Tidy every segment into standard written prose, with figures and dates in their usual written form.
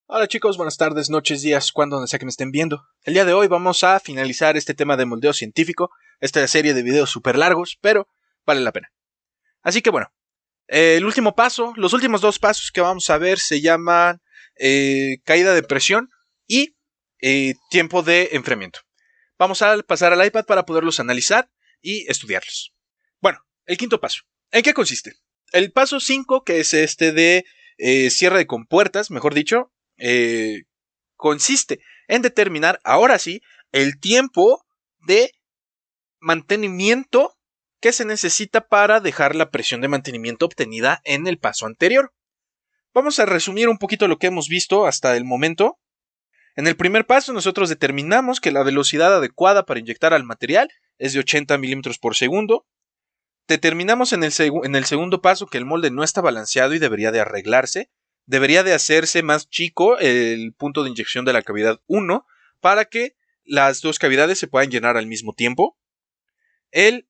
Hola chicos, buenas tardes, noches, días, cuando donde sea que me estén viendo. El día de hoy vamos a finalizar este tema de moldeo científico, esta serie de videos súper largos, pero vale la pena. Así que bueno, el último paso, los últimos dos pasos que vamos a ver se llaman caída de presión y tiempo de enfriamiento. Vamos a pasar al iPad para poderlos analizar y estudiarlos. Bueno, el quinto paso. ¿En qué consiste? El paso 5, que es este de cierre de compuertas, mejor dicho, consiste en determinar, ahora sí, el tiempo de mantenimiento que se necesita para dejar la presión de mantenimiento obtenida en el paso anterior. Vamos a resumir un poquito lo que hemos visto hasta el momento. En el primer paso nosotros determinamos que la velocidad adecuada para inyectar al material es de 80 milímetros por segundo. Determinamos en el segundo paso que el molde no está balanceado y debería de arreglarse. Debería de hacerse más chico el punto de inyección de la cavidad 1 para que las dos cavidades se puedan llenar al mismo tiempo. El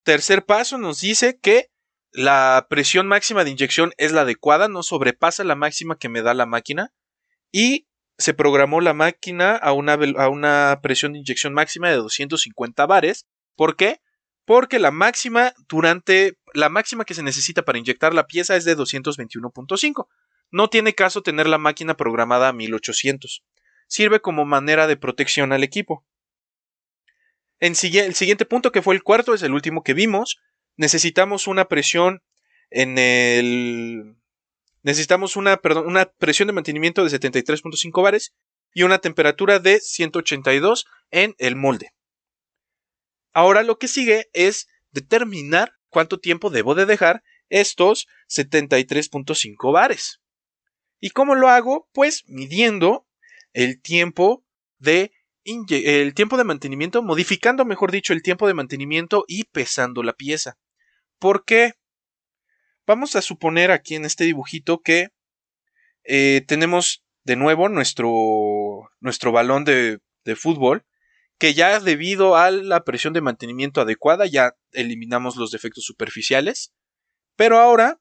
tercer paso nos dice que la presión máxima de inyección es la adecuada, no sobrepasa la máxima que me da la máquina y se programó la máquina a una presión de inyección máxima de 250 bares. ¿Por qué? Porque la máxima que se necesita para inyectar la pieza es de 221.5. No tiene caso tener la máquina programada a 1800. Sirve como manera de protección al equipo. El siguiente punto, que fue el cuarto, es el último que vimos. Necesitamos una presión Necesitamos una presión de mantenimiento de 73.5 bares y una temperatura de 182 en el molde. Ahora lo que sigue es determinar cuánto tiempo debo de dejar estos 73.5 bares. ¿Y cómo lo hago? Pues midiendo el tiempo de mantenimiento, modificando, mejor dicho, el tiempo de mantenimiento y pesando la pieza. ¿Por qué? Vamos a suponer aquí en este dibujito que tenemos de nuevo nuestro balón de fútbol, que ya debido a la presión de mantenimiento adecuada ya eliminamos los defectos superficiales, pero ahora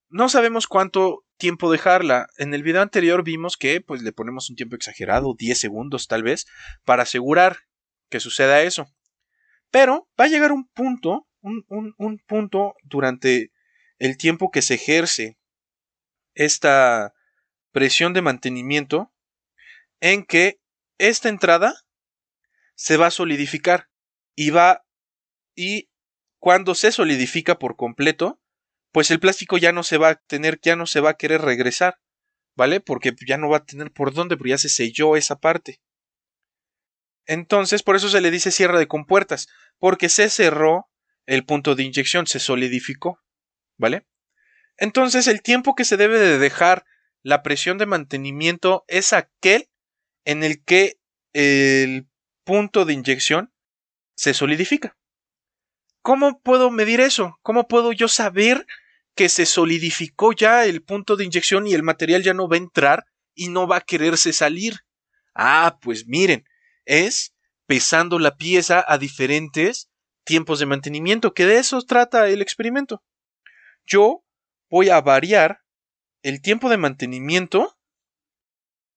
no sabemos cuánto tiempo dejarla. En el video anterior vimos que pues le ponemos un tiempo exagerado, 10 segundos tal vez, para asegurar que suceda eso. Pero va a llegar un punto durante el tiempo que se ejerce esta presión de mantenimiento en que esta entrada se va a solidificar y cuando se solidifica por completo, pues el plástico ya no se va a querer regresar, ¿vale? Porque ya no va a tener por dónde, porque ya se selló esa parte. Entonces, por eso se le dice cierre de compuertas, porque se cerró el punto de inyección, se solidificó, ¿vale? Entonces, el tiempo que se debe de dejar la presión de mantenimiento es aquel en el que el punto de inyección se solidifica. ¿Cómo puedo medir eso? ¿Cómo puedo yo saber que se solidificó ya el punto de inyección y el material ya no va a entrar y no va a quererse salir? Ah, pues miren, es pesando la pieza a diferentes tiempos de mantenimiento, que de eso trata el experimento. Yo voy a variar el tiempo de mantenimiento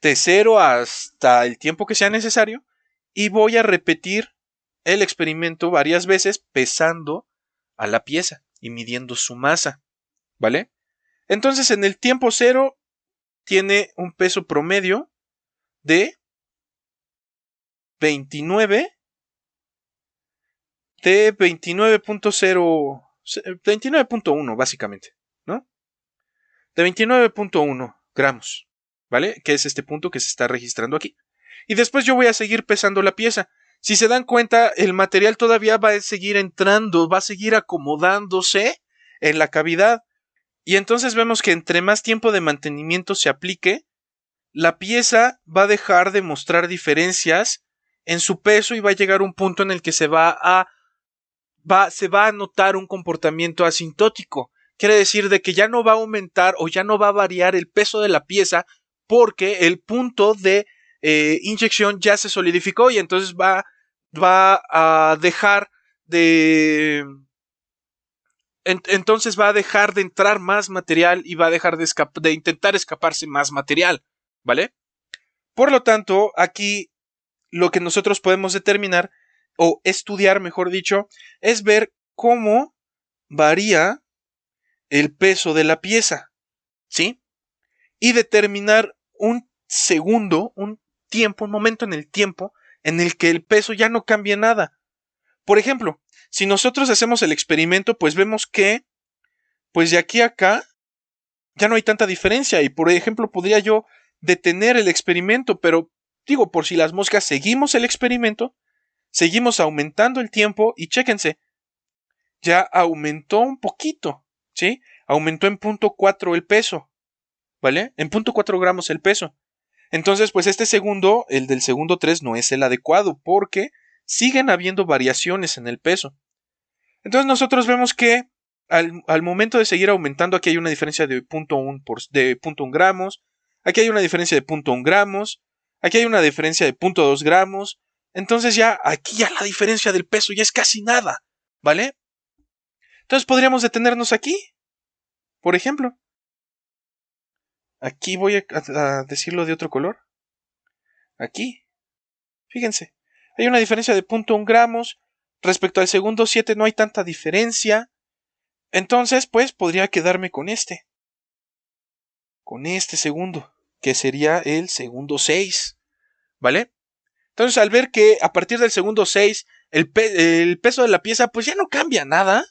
de 0 hasta el tiempo que sea necesario y voy a repetir el experimento varias veces pesando a la pieza y midiendo su masa, ¿vale? Entonces en el tiempo 0 tiene un peso promedio de 29.1 básicamente, ¿no? De 29.1 gramos, ¿vale? Que es este punto que se está registrando aquí. Y después yo voy a seguir pesando la pieza. Si se dan cuenta, el material todavía va a seguir entrando, va a seguir acomodándose en la cavidad. Y entonces vemos que entre más tiempo de mantenimiento se aplique, la pieza va a dejar de mostrar diferencias en su peso y va a llegar a un punto en el que se va a notar un comportamiento asintótico. Quiere decir de que ya no va a aumentar o ya no va a variar el peso de la pieza porque el punto de inyección ya se solidificó y entonces va a dejar entonces va a dejar de entrar más material y va a dejar de intentar escaparse más material, ¿vale? Por lo tanto, aquí lo que nosotros podemos determinar, o estudiar, mejor dicho, es ver cómo varía el peso de la pieza, ¿sí? Y determinar un segundo, un tiempo, un momento en el tiempo en el que el peso ya no cambia nada. Por ejemplo, si nosotros hacemos el experimento, pues vemos que, pues de aquí a acá, ya no hay tanta diferencia. Y por ejemplo, podría yo detener el experimento, pero digo, por si las moscas, seguimos el experimento, seguimos aumentando el tiempo y chéquense, ya aumentó un poquito, ¿sí? Aumentó en 0.4 el peso, ¿vale? En 0.4 gramos el peso. Entonces, pues este segundo, el del segundo 3, no es el adecuado porque siguen habiendo variaciones en el peso. Entonces nosotros vemos que al momento de seguir aumentando, aquí hay una diferencia de 0.1 gramos, aquí hay una diferencia de 0.1 gramos, aquí hay una diferencia de 0.2 gramos. Entonces ya aquí ya la diferencia del peso ya es casi nada, ¿vale? Entonces podríamos detenernos aquí, por ejemplo. Aquí voy a decirlo de otro color. Aquí, fíjense, hay una diferencia de 0.1 gramos. Respecto al segundo 7 no hay tanta diferencia. Entonces, pues, podría quedarme con este segundo, que sería el segundo 6, ¿vale? Entonces, al ver que a partir del segundo 6, el peso de la pieza, pues ya no cambia nada,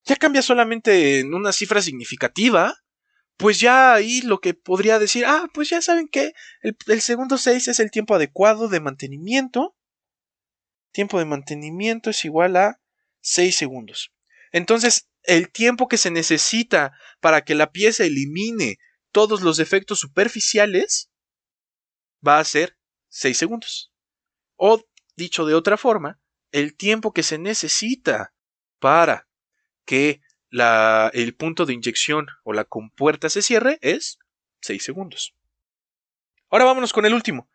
ya cambia solamente en una cifra significativa, pues ya ahí lo que podría decir, pues ya saben que el segundo 6 es el tiempo adecuado de mantenimiento. Tiempo de mantenimiento es igual a 6 segundos. Entonces, el tiempo que se necesita para que la pieza elimine todos los defectos superficiales va a ser 6 segundos. O, dicho de otra forma, el tiempo que se necesita para que el punto de inyección o la compuerta se cierre es 6 segundos. Ahora vámonos con el último,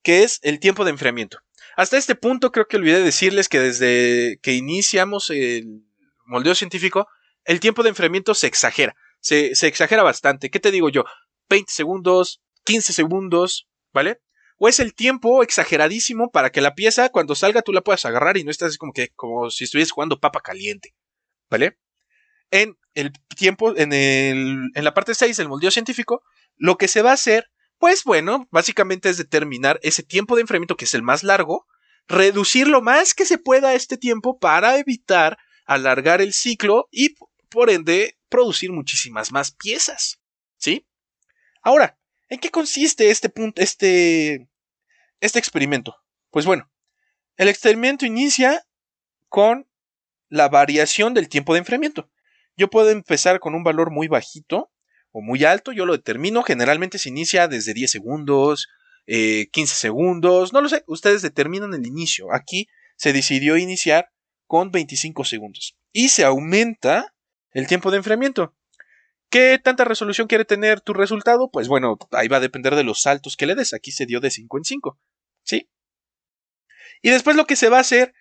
que es el tiempo de enfriamiento. Hasta este punto creo que olvidé decirles que desde que iniciamos el moldeo científico, el tiempo de enfriamiento se exagera. Se exagera bastante. ¿Qué te digo yo? 20 segundos, 15 segundos, ¿vale? O es el tiempo exageradísimo para que la pieza cuando salga tú la puedas agarrar y no estás como si estuvieras jugando papa caliente, ¿vale? En el tiempo, en la parte 6 del moldeo científico, lo que se va a hacer, pues bueno, básicamente es determinar ese tiempo de enfriamiento, que es el más largo, reducir lo más que se pueda este tiempo para evitar alargar el ciclo y, por ende, producir muchísimas más piezas, ¿sí? Ahora, ¿en qué consiste este experimento? Pues bueno, el experimento inicia con la variación del tiempo de enfriamiento. Yo puedo empezar con un valor muy bajito o muy alto, yo lo determino, generalmente se inicia desde 10 segundos, 15 segundos, no lo sé, ustedes determinan el inicio. Aquí se decidió iniciar con 25 segundos y se aumenta el tiempo de enfriamiento. ¿Qué tanta resolución quiere tener tu resultado? Pues bueno, ahí va a depender de los saltos que le des. Aquí se dio de 5 en 5, ¿sí? Y después lo que se va a hacer,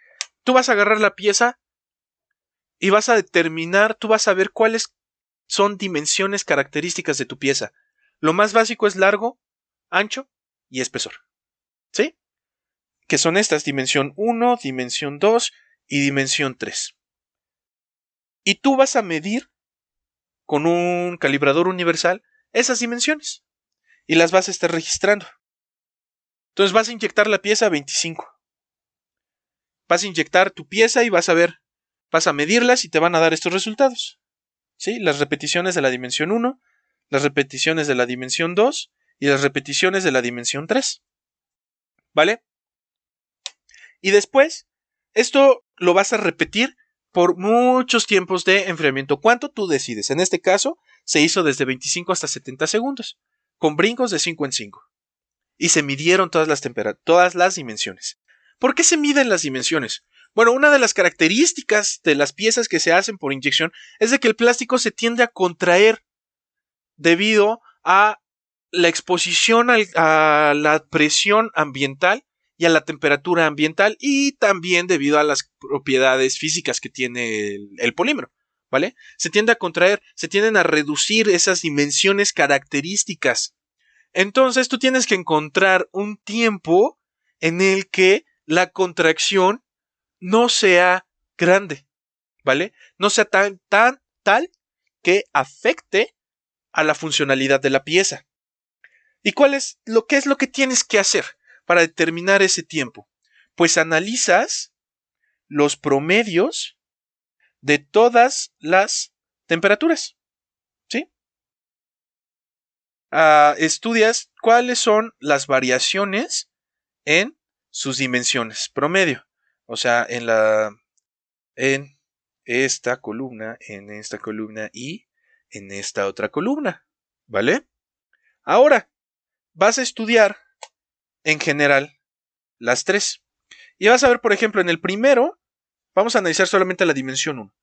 tú vas a agarrar la pieza y vas a determinar, tú vas a ver cuáles son dimensiones características de tu pieza. Lo más básico es largo, ancho y espesor, ¿sí? Que son estas, dimensión 1, dimensión 2 y dimensión 3. Y tú vas a medir con un calibrador universal esas dimensiones y las vas a estar registrando. Entonces vas a inyectar la pieza 25. Vas a inyectar tu pieza y vas a medirlas y te van a dar estos resultados, ¿sí? Las repeticiones de la dimensión 1, las repeticiones de la dimensión 2 y las repeticiones de la dimensión 3, ¿vale? Y después, esto lo vas a repetir por muchos tiempos de enfriamiento. ¿Cuánto tú decides? En este caso, se hizo desde 25 hasta 70 segundos, con brincos de 5 en 5. Y se midieron todas las dimensiones. ¿Por qué se miden las dimensiones? Bueno, una de las características de las piezas que se hacen por inyección es de que el plástico se tiende a contraer debido a la exposición a la presión ambiental y a la temperatura ambiental y también debido a las propiedades físicas que tiene el polímero, ¿vale? Se tiende a contraer, se tienden a reducir esas dimensiones características. Entonces tú tienes que encontrar un tiempo en el que la contracción no sea grande, ¿vale? No sea tal que afecte a la funcionalidad de la pieza. ¿Y qué es lo que tienes que hacer para determinar ese tiempo? Pues analizas los promedios de todas las temperaturas, ¿sí? Estudias cuáles son las variaciones en sus dimensiones promedio. O sea, en esta columna y en esta otra columna, ¿vale? Ahora, vas a estudiar en general las tres. Y vas a ver, por ejemplo, en el primero, vamos a analizar solamente la dimensión 1.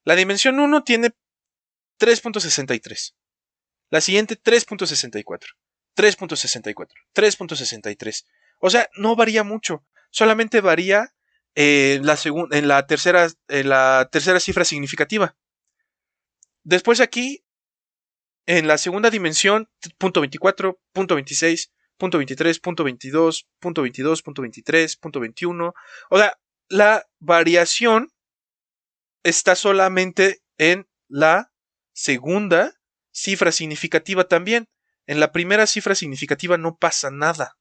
La dimensión 1 tiene 3.63. La siguiente 3.64. 3.64. 3.63. O sea, no varía mucho. Solamente varía en la tercera cifra significativa. Después aquí, en la segunda dimensión, .24, .26, .23, .22, .22, .23, .21. O sea, la variación está solamente en la segunda cifra significativa también. En la primera cifra significativa no pasa nada,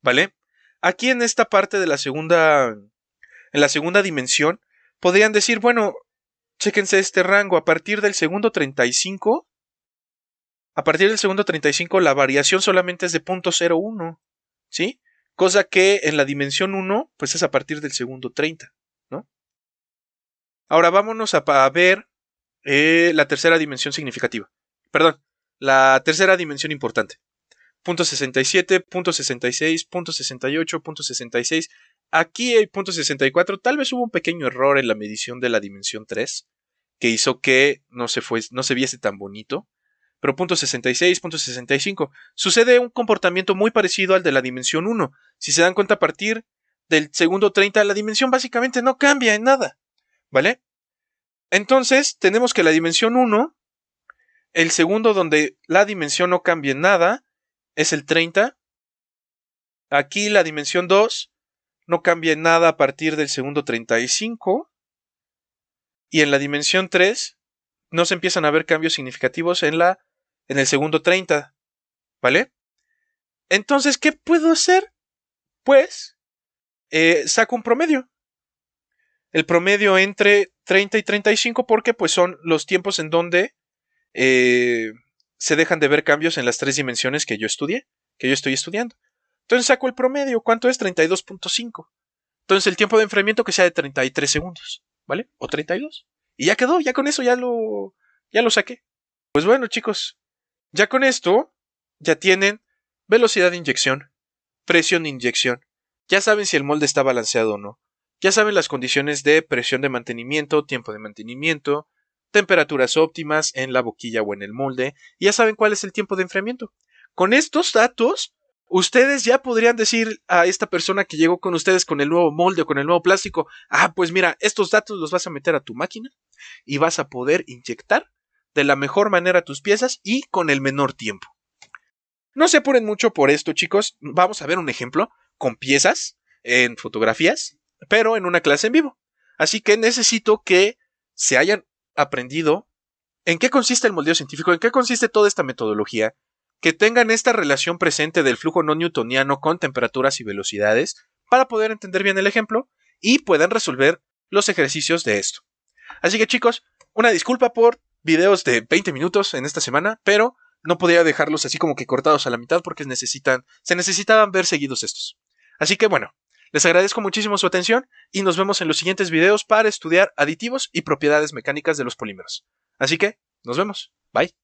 ¿vale? Aquí en esta parte de la segunda dimensión, podrían decir, bueno, chéquense este rango, a partir del segundo 35, la variación solamente es de 0.01, ¿sí? Cosa que en la dimensión 1, pues es a partir del segundo 30, ¿no? Ahora vámonos a ver la tercera dimensión significativa. Perdón, la tercera dimensión importante. .67, .66, .68, .66. Aquí hay .64. Tal vez hubo un pequeño error en la medición de la dimensión 3 que hizo que no se viese tan bonito. Pero .66, .65. Sucede un comportamiento muy parecido al de la dimensión 1. Si se dan cuenta, a partir del segundo 30, la dimensión básicamente no cambia en nada, ¿vale? Entonces, tenemos que la dimensión 1, el segundo donde la dimensión no cambia en nada, es el 30. Aquí la dimensión 2 no cambia en nada a partir del segundo 35. Y en la dimensión 3 no se empiezan a ver cambios significativos en el segundo 30. ¿Vale? Entonces, ¿qué puedo hacer? Pues, saco un promedio. El promedio entre 30 y 35 porque pues son los tiempos en donde se dejan de ver cambios en las tres dimensiones que yo estoy estudiando. Entonces saco el promedio. ¿Cuánto es? 32.5. Entonces el tiempo de enfriamiento que sea de 33 segundos, ¿vale? O 32. Y ya quedó, ya con eso ya lo saqué. Pues bueno, chicos, ya con esto ya tienen velocidad de inyección, presión de inyección. Ya saben si el molde está balanceado o no. Ya saben las condiciones de presión de mantenimiento, tiempo de mantenimiento, temperaturas óptimas en la boquilla o en el molde. Y ya saben cuál es el tiempo de enfriamiento. Con estos datos, ustedes ya podrían decir a esta persona que llegó con ustedes con el nuevo molde o con el nuevo plástico, pues mira, estos datos los vas a meter a tu máquina y vas a poder inyectar de la mejor manera tus piezas y con el menor tiempo. No se apuren mucho por esto, chicos. Vamos a ver un ejemplo con piezas en fotografías, pero en una clase en vivo. Así que necesito que se hayan aprendido en qué consiste el moldeo científico, en qué consiste toda esta metodología, que tengan esta relación presente del flujo no newtoniano con temperaturas y velocidades para poder entender bien el ejemplo y puedan resolver los ejercicios de esto. Así que, chicos, una disculpa por videos de 20 minutos en esta semana, pero no podía dejarlos así como que cortados a la mitad porque se necesitaban ver seguidos estos. Así que bueno, les agradezco muchísimo su atención y nos vemos en los siguientes videos para estudiar aditivos y propiedades mecánicas de los polímeros. Así que, nos vemos. Bye.